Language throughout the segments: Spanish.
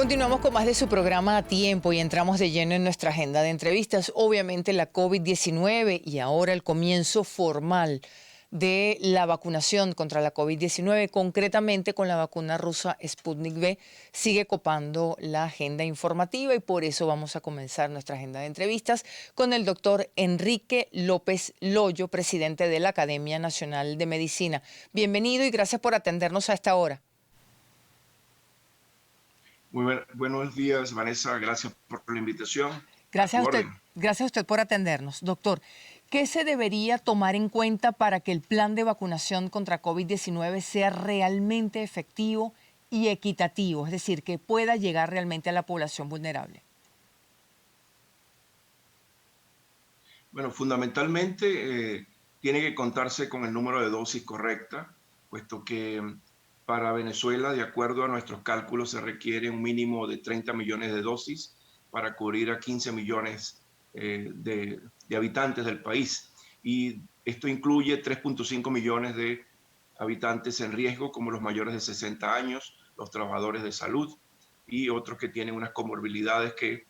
Continuamos con más de su programa A Tiempo y entramos de lleno en nuestra agenda de entrevistas. Obviamente la COVID-19 y ahora el comienzo formal de la vacunación contra la COVID-19, concretamente con la vacuna rusa Sputnik V, sigue copando la agenda informativa y por eso vamos a comenzar nuestra agenda de entrevistas con el doctor Enrique López Loyo, presidente de la Academia Nacional de Medicina. Bienvenido y gracias por atendernos a esta hora. Buenos días, Vanessa. Gracias por la invitación. Gracias a usted por atendernos. Doctor, ¿qué se debería tomar en cuenta para que el plan de vacunación contra COVID-19 sea realmente efectivo y equitativo? Es decir, que pueda llegar realmente a la población vulnerable. Bueno, fundamentalmente tiene que contarse con el número de dosis correcta, puesto que para Venezuela, de acuerdo a nuestros cálculos, se requiere un mínimo de 30 millones de dosis para cubrir a 15 millones de habitantes del país. Y esto incluye 3.5 millones de habitantes en riesgo, como los mayores de 60 años, los trabajadores de salud y otros que tienen unas comorbilidades que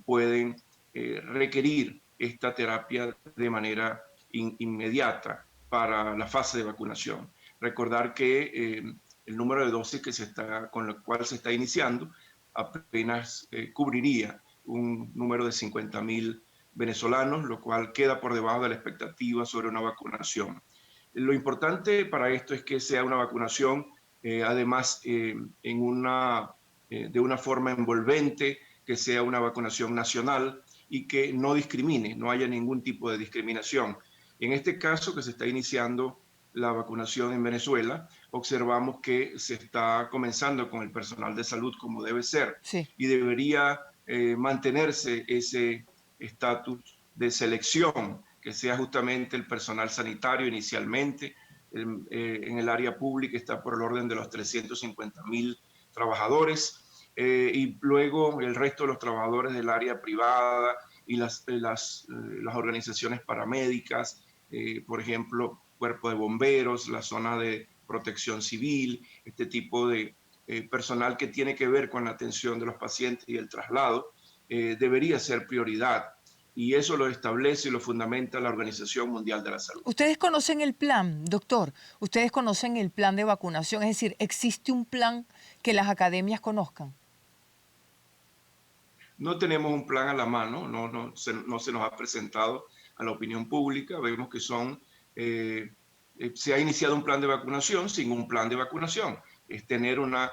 pueden requerir esta terapia de manera inmediata para la fase de vacunación. Recordar que el número de dosis con el cual se está iniciando apenas cubriría un número de 50.000 venezolanos, lo cual queda por debajo de la expectativa sobre una vacunación. Lo importante para esto es que sea una vacunación, además, de una forma envolvente, que sea una vacunación nacional y que no discrimine, no haya ningún tipo de discriminación. En este caso, que se está iniciando la vacunación en Venezuela, observamos que se está comenzando con el personal de salud como debe ser, Sí. y debería mantenerse ese estatus de selección, que sea justamente el personal sanitario inicialmente. En el área pública está por el orden de los 350.000 trabajadores, y luego el resto de los trabajadores del área privada y las organizaciones paramédicas, por ejemplo, cuerpo de bomberos, la zona de protección civil, este tipo de personal que tiene que ver con la atención de los pacientes y el traslado, debería ser prioridad. Y eso lo establece y lo fundamenta la Organización Mundial de la Salud. Ustedes conocen el plan, doctor. Ustedes conocen el plan de vacunación. Es decir, ¿existe un plan que las academias conozcan? No tenemos un plan a la mano, no se nos ha presentado a la opinión pública. Vemos que se ha iniciado un plan de vacunación sin un plan de vacunación. Es tener una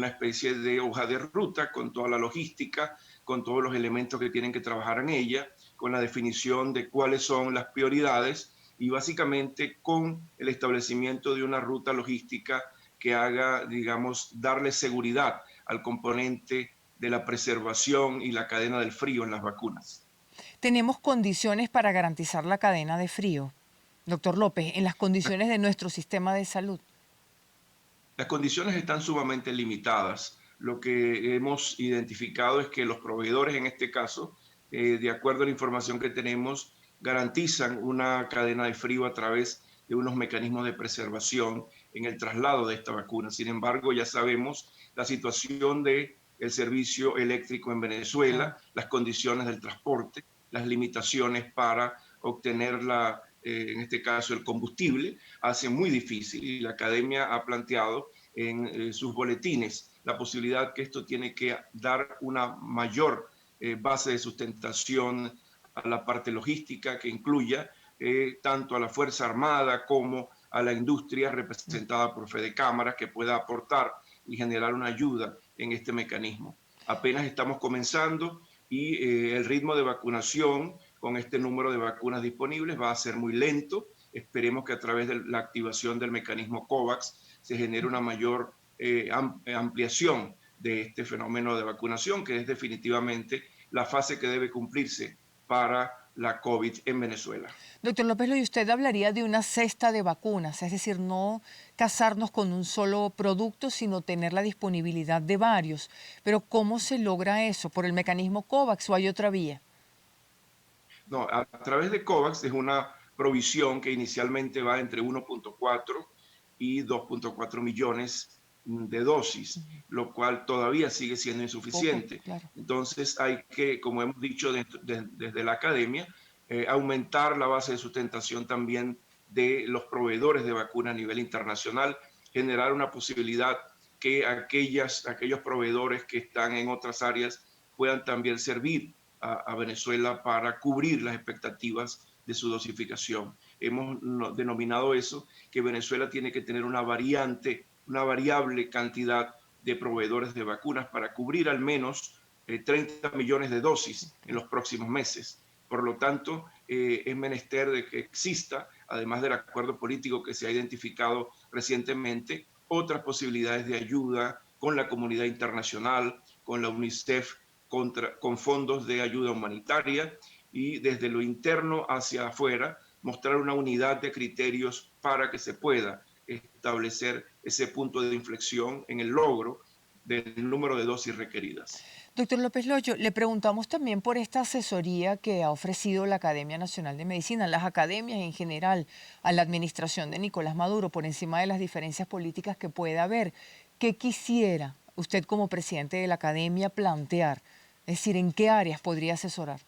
especie de hoja de ruta con toda la logística, con todos los elementos que tienen que trabajar en ella, con la definición de cuáles son las prioridades y básicamente con el establecimiento de una ruta logística que haga, digamos, darle seguridad al componente de la preservación y la cadena del frío en las vacunas. ¿Tenemos condiciones para garantizar la cadena de frío, doctor López, en las condiciones de nuestro sistema de salud? Las condiciones están sumamente limitadas. Lo que hemos identificado es que los proveedores, en este caso, de acuerdo a la información que tenemos, garantizan una cadena de frío a través de unos mecanismos de preservación en el traslado de esta vacuna. Sin embargo, ya sabemos la situación del servicio eléctrico en Venezuela, las condiciones del transporte, las limitaciones para obtener en este caso, el combustible, hace muy difícil, y la academia ha planteado en sus boletines la posibilidad que esto tiene que dar una mayor base de sustentación a la parte logística, que incluya tanto a la Fuerza Armada como a la industria representada por Fede Cámara, que pueda aportar y generar una ayuda en este mecanismo. Apenas estamos comenzando y el ritmo de vacunación con este número de vacunas disponibles va a ser muy lento. Esperemos que a través de la activación del mecanismo COVAX se genere una mayor ampliación de este fenómeno de vacunación, que es definitivamente la fase que debe cumplirse para la COVID en Venezuela. Doctor López Loyo, usted hablaría de una cesta de vacunas, es decir, no casarnos con un solo producto, sino tener la disponibilidad de varios. Pero ¿cómo se logra eso? ¿Por el mecanismo COVAX o hay otra vía? No, a través de COVAX es una provisión que inicialmente va entre 1.4 y 2.4 millones de dosis, Ujú. lo cual todavía sigue siendo Poco, insuficiente. claro. Entonces hay que, como hemos dicho desde la academia, aumentar la base de sustentación también de los proveedores de vacuna a nivel internacional, generar una posibilidad que aquellos proveedores que están en otras áreas puedan también servir a Venezuela para cubrir las expectativas de su dosificación. Hemos denominado eso que Venezuela tiene que tener una variable cantidad de proveedores de vacunas para cubrir al menos 30 millones de Sí, dosis en claro. los próximos meses. Por lo tanto, es menester de que exista, además del acuerdo político que se ha identificado recientemente, otras posibilidades de ayuda con la comunidad internacional, con la UNICEF, con fondos de ayuda humanitaria y desde lo interno hacia afuera, mostrar una unidad de criterios para que se pueda establecer ese punto de inflexión en el logro del número de dosis requeridas. Doctor López Loyo, le preguntamos también por esta asesoría que ha ofrecido la Academia Nacional de Medicina, las academias en general, a la administración de Nicolás Maduro, por encima de las diferencias políticas que pueda haber. ¿Qué quisiera usted como presidente de la Academia plantear? Es decir, ¿en qué áreas podría asesorar?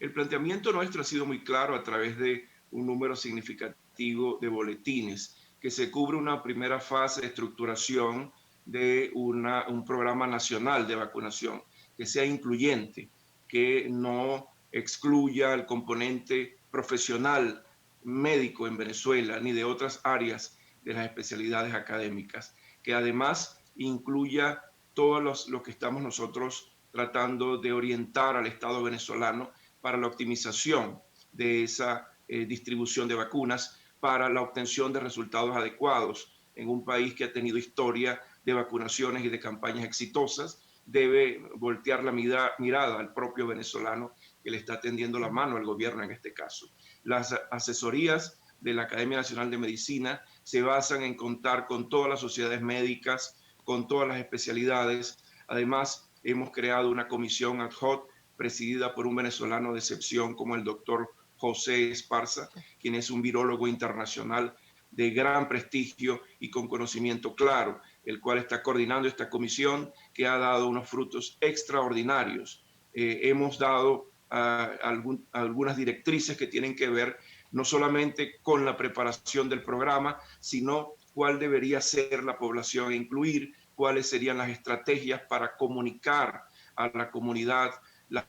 El planteamiento nuestro ha sido muy claro a través de un número significativo de boletines, que se cubre una primera fase de estructuración de un programa nacional de vacunación, que sea incluyente, que no excluya el componente profesional médico en Venezuela ni de otras áreas de las especialidades académicas, que además incluya todo lo que estamos nosotros tratando de orientar al Estado venezolano para la optimización de esa distribución de vacunas, para la obtención de resultados adecuados en un país que ha tenido historia de vacunaciones y de campañas exitosas. Debe voltear la mirada al propio venezolano que le está tendiendo la mano al gobierno en este caso. Las asesorías de la Academia Nacional de Medicina se basan en contar con todas las sociedades médicas, con todas las especialidades. Además, hemos creado una comisión ad hoc presidida por un venezolano de excepción como el doctor José Esparza, quien es un virólogo internacional de gran prestigio y con conocimiento claro, el cual está coordinando esta comisión que ha dado unos frutos extraordinarios. Hemos dado algunas directrices que tienen que ver no solamente con la preparación del programa, sino cuál debería ser la población a incluir, cuáles serían las estrategias para comunicar a la comunidad las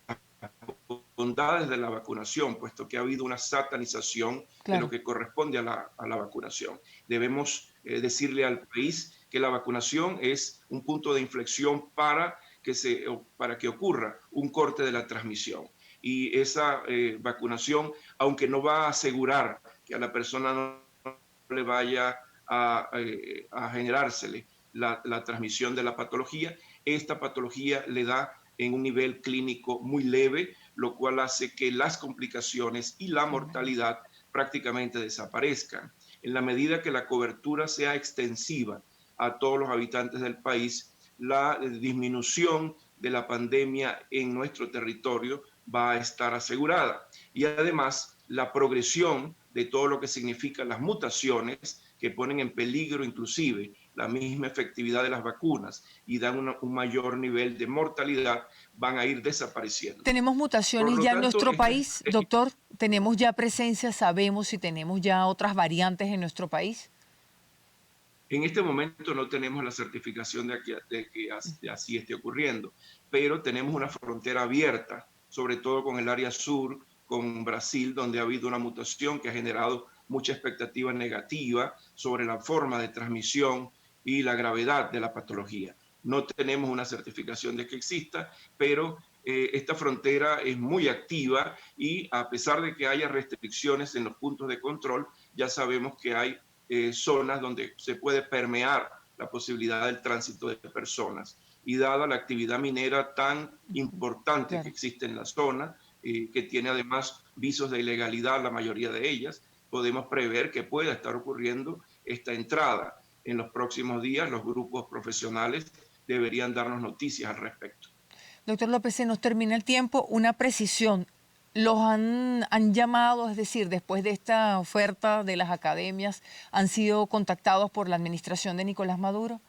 bondades de la vacunación, puesto que ha habido una satanización de lo Claro. que corresponde a la vacunación. Debemos decirle al país que la vacunación es un punto de inflexión para que ocurra un corte de la transmisión. Y esa vacunación, aunque no va a asegurar que a la persona no le vaya a generársele la transmisión de la patología, esta patología le da en un nivel clínico muy leve, lo cual hace que las complicaciones y la Disminuye. mortalidad prácticamente desaparezcan. En la medida que la cobertura sea extensiva a todos los habitantes del país, la disminución de la pandemia en nuestro territorio va a estar asegurada. Y además, la progresión de todo lo que significan las mutaciones que ponen en peligro inclusive la misma efectividad de las vacunas y dan un mayor nivel de mortalidad, van a ir desapareciendo. ¿Tenemos Por mutaciones lo ya en tanto, nuestro país, doctor? ¿Tenemos ya presencia? ¿Sabemos si tenemos ya otras variantes en nuestro país? en este momento no tenemos la certificación de que así esté ocurriendo, pero tenemos una frontera abierta, sobre todo con el área sur, con Brasil, donde ha habido una mutación que ha generado mucha expectativa negativa sobre la forma de transmisión y la gravedad de la patología. No tenemos una certificación de que exista, pero esta frontera es muy activa y a pesar de que haya restricciones en los puntos de control, ya sabemos que hay zonas donde se puede permear la posibilidad del tránsito de personas. Y dada la actividad minera tan Ujú. importante que Claro. existe en la zona, que tiene además visos de ilegalidad, la mayoría de ellas, podemos prever que pueda estar ocurriendo esta entrada. En los próximos días, los grupos profesionales deberían darnos noticias al respecto. Doctor López, se nos termina el tiempo. Una precisión. ¿Los han llamado, es decir, después de esta oferta de las academias, han sido contactados por la administración de Nicolás Maduro?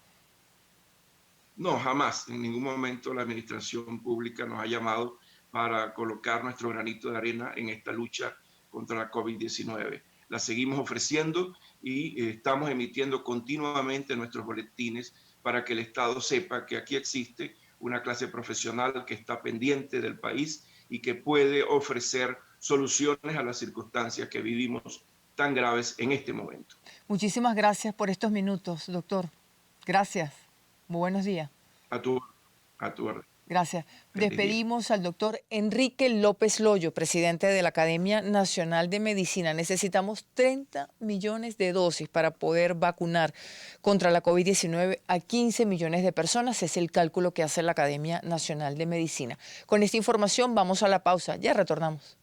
No, jamás, en ningún momento la administración pública nos ha llamado para colocar nuestro granito de arena en esta lucha contra la COVID-19. La seguimos ofreciendo y estamos emitiendo continuamente nuestros boletines para que el Estado sepa que aquí existe una clase profesional que está pendiente del país y que puede ofrecer soluciones a las circunstancias que vivimos tan graves en este momento. Muchísimas gracias por estos minutos, doctor. Gracias. Muy buenos días. A tu, a tu orden. Gracias. Feliz día. Despedimos al doctor Enrique López Loyo, presidente de la Academia Nacional de Medicina. Necesitamos 30 millones de dosis para poder vacunar contra la COVID-19 a 15 millones de personas. Es el cálculo que hace la Academia Nacional de Medicina. Con esta información vamos a la pausa. Ya retornamos.